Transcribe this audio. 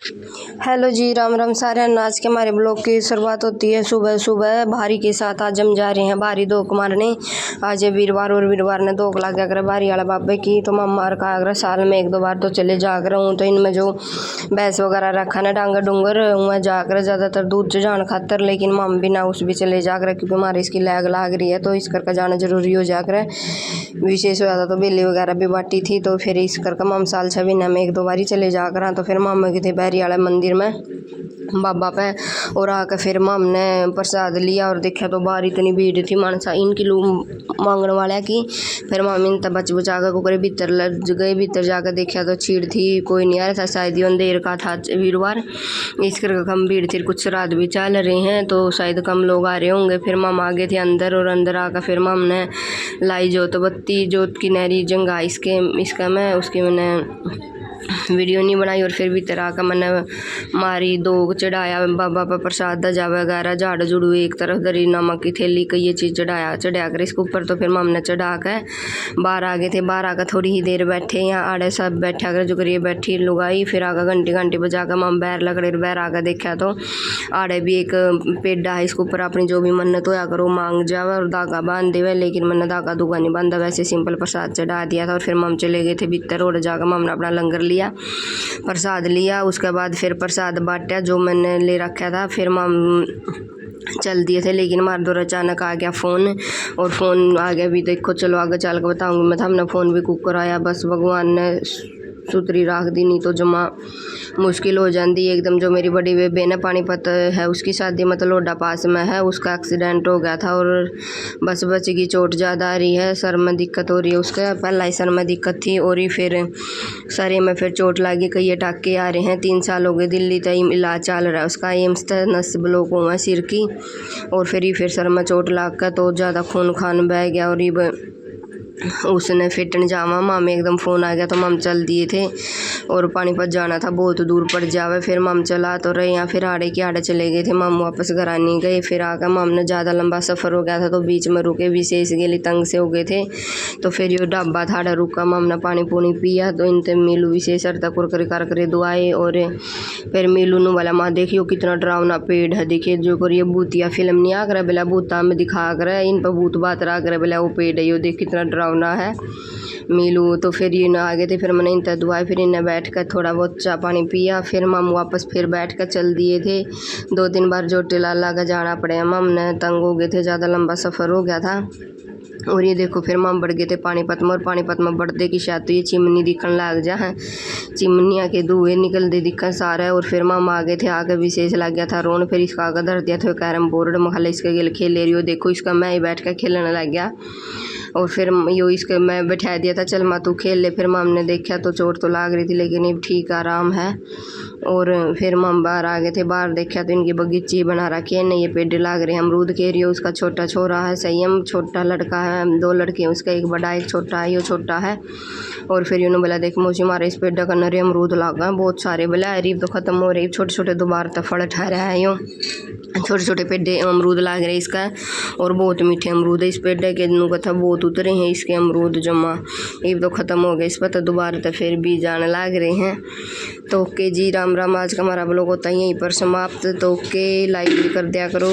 Hello जी, राम राम सारे। आज के हमारे ब्लॉग की शुरुआत होती है सुबह सुबह भारी के साथ। आज हम जा रहे हैं भारी दोक मारने। आज है वीरवार और वीरवार ने दोक लगा कर भारी वाला बाबे की। तो मम्मा का अगर साल में 1-2 बार तो चले जाकर हूँ। तो इनमें जो भैंस वगैरह रखा ना डांगर डूंगर वहाँ जाकर ज़्यादातर दूध जान खातर, लेकिन मम भी ना उस भी चले जाकर क्योंकि हमारे इसकी लैग लाग रही है तो इस करके जाना जरूरी हो जाकर। विशेष हो जाता तो बेली वगैरह भी बाटी थी तो फिर इस करके मम साल 6 महीने में 1-2 बार ही चले जाकर। तो फिर मम्मा की थे बैरी वाले मंदिर में बाबा पे और आकर फिर मम ने प्रसाद लिया और देखा तो बाहर इतनी भीड़ थी मानसा इनकी लोग मांगने वाले की। फिर मम्मी ने तब बच बचा कर कुकरे भीतर लग गए। भीतर जाकर देखा तो छीड़ थी, कोई नहीं आ रहा था। शायद ये देर का था वीरवार, इस करके कम भीड़ थी। कुछ श्राद्ध भी चल रहे हैं तो शायद कम लोग आ रहे होंगे। फिर मम आ गए थे अंदर और अंदर आकर फिर मम ने लाई जोत बत्ती जोत की नहरी जंगा इसका मैं उसकी मैंने वीडियो नहीं बनाई। और फिर भीतर आकर मैंने मारी दोग चढ़ाया बाबा पर प्रसाद दजा वगैरह झाड़ जुड़ू एक तरफ दरी नमक की थैली कई ये चीज़ चढ़ा कर इसके ऊपर। तो फिर मम ने चढ़ा कर बाहर आ गए थे। बाहर आकर थोड़ी ही देर बैठे यहाँ आड़े सब बैठा कर जो करिए बैठी लुगाई। फिर आकर घंटी बजा कर मम बैर लगड़े बैर आकर देखा तो आड़े भी एक पेड़ा है, इसके ऊपर अपनी जो भी मन्नत होया करो मांग जावे और धागा बांध देवे। लेकिन मैंने धागा धुगा नहीं बांधा, वैसे सिंपल प्रसाद चढ़ा दिया था। और फिर मम चले गए थे भीतर और जाकर मम ने अपना लंगर लिया प्रसाद लिया। उसके बाद फिर प्रसाद बांटा जो मैंने ले रखा था। फिर मम चल दिए थे लेकिन हमारे दौर अचानक आ गया फ़ोन और फ़ोन आ गया भी देखो चलो आगे चल के बताऊँगी मैं। था हमने फ़ोन भी कुकर आया, बस भगवान ने सुतरी राख दी, नहीं तो जमा मुश्किल हो जाती एकदम। जो मेरी बड़ी बेबे ने पानीपत है उसकी शादी मतलब लोडा पास में है, उसका एक्सीडेंट हो गया था और बस बच्चे की चोट ज़्यादा आ रही है, सर में दिक्कत हो रही है। उसका पहला ही सर में दिक्कत थी और ही फिर सर में फिर चोट लगी, कई टाके आ रहे हैं। 3 साल हो गए दिल्ली तक इलाज चल रहा है उसका। एम्स नस ब्लॉक हुआ सिर की और फिर सर में चोट लग कर तो ज़्यादा खून खान बह गया और ये उसने फिटन जावा मम एकदम फ़ोन आ गया तो मम चल दिए थे। और पानीपत जाना था, बहुत दूर पड़ जावे। फिर मम चला तो रहे यहाँ फिर आड़े के आड़े चले गए थे। मम वापस घर नहीं गए। फिर आकर मम ने ज़्यादा लंबा सफ़र हो गया था तो बीच में रुके, विशेष के लिए तंग से हो गए थे। तो फिर ये ढाबा था रुका, मम ने पानी पूनी पिया तो इन मीलू विशेष अर्ता कर दुआए। और फिर मीलू ने बोला माँ देखियो कितना डरावना पेड़ है, देखिए जो कर ये भूतिया फिल्म नहीं आ कर बेला भूता में दिखा कर इन पर भूत बात रहा कर बेला वो पेड़ है यो देख कितना डरावना है मीलू। तो फिर ये आ गए थे। फिर मैंने इन दुआई फिर इन्हें बैठ कर थोड़ा बहुत चाय पानी पिया। फिर मम वापस फिर बैठ कर चल दिए थे। 2-3 बार जोटे लाला का जाना पड़े, मम ने तंग हो गए थे, ज़्यादा लंबा सफ़र हो गया था। और ये देखो फिर मम बढ़ गए थे पानीपत में। और पानीपत में बढ़ते की शायद तो ये चिमनी दिखने लग जा है, चिमनिया के धुएँ निकलते दिखन सारा। और फिर मम आ गए थे, आकर विशेष लग गया था रोन। फिर इसका आगे धर दिया था कैरम बोर्ड में, खाला इसका गेल खेल ले रही हो देखो इसका मैं ही बैठ कर खेलने लग गया। और फिर यो इसके मैं बैठा दिया था चल माँ तू खेल ले। फिर मम ने देखा तो चोट तो लाग रही थी लेकिन ये ठीक आराम है। और फिर मम बाहर आ गए थे, बाहर देखा तो इनकी बगीची बना रखी है, नहीं ये पेड़ लाग रहे हैं अमरूद के रही। उसका छोटा छोरा है संयम, छोटा लड़का है, 2 लड़के हैं उसका, एक बड़ा एक छोटा है, यो छोटा है। और फिर यूँ बोला देख मौसी मारे इस पेड़ का नरे अमरूद लागा बहुत सारे, बोला अरीब तो ख़त्म हो रही, छोटे छोटे दोबारा तो फल ठहरा है। यूँ छोटे छोटे पेड़े अमरूद लाग रहे इसका और बहुत मीठे अमरूद है इस पेड़ के। नू कथा बहुत उतरे हैं इसके अमरूद जमा, ये तो ख़त्म हो गए इस पर तो दोबारा तो फिर भी जाने लग रहे हैं। तो ओके जी, राम राम। आज का हमारा ब्लॉग होता है यहीं पर समाप्त। तो ओके, लाइक भी कर दिया करो।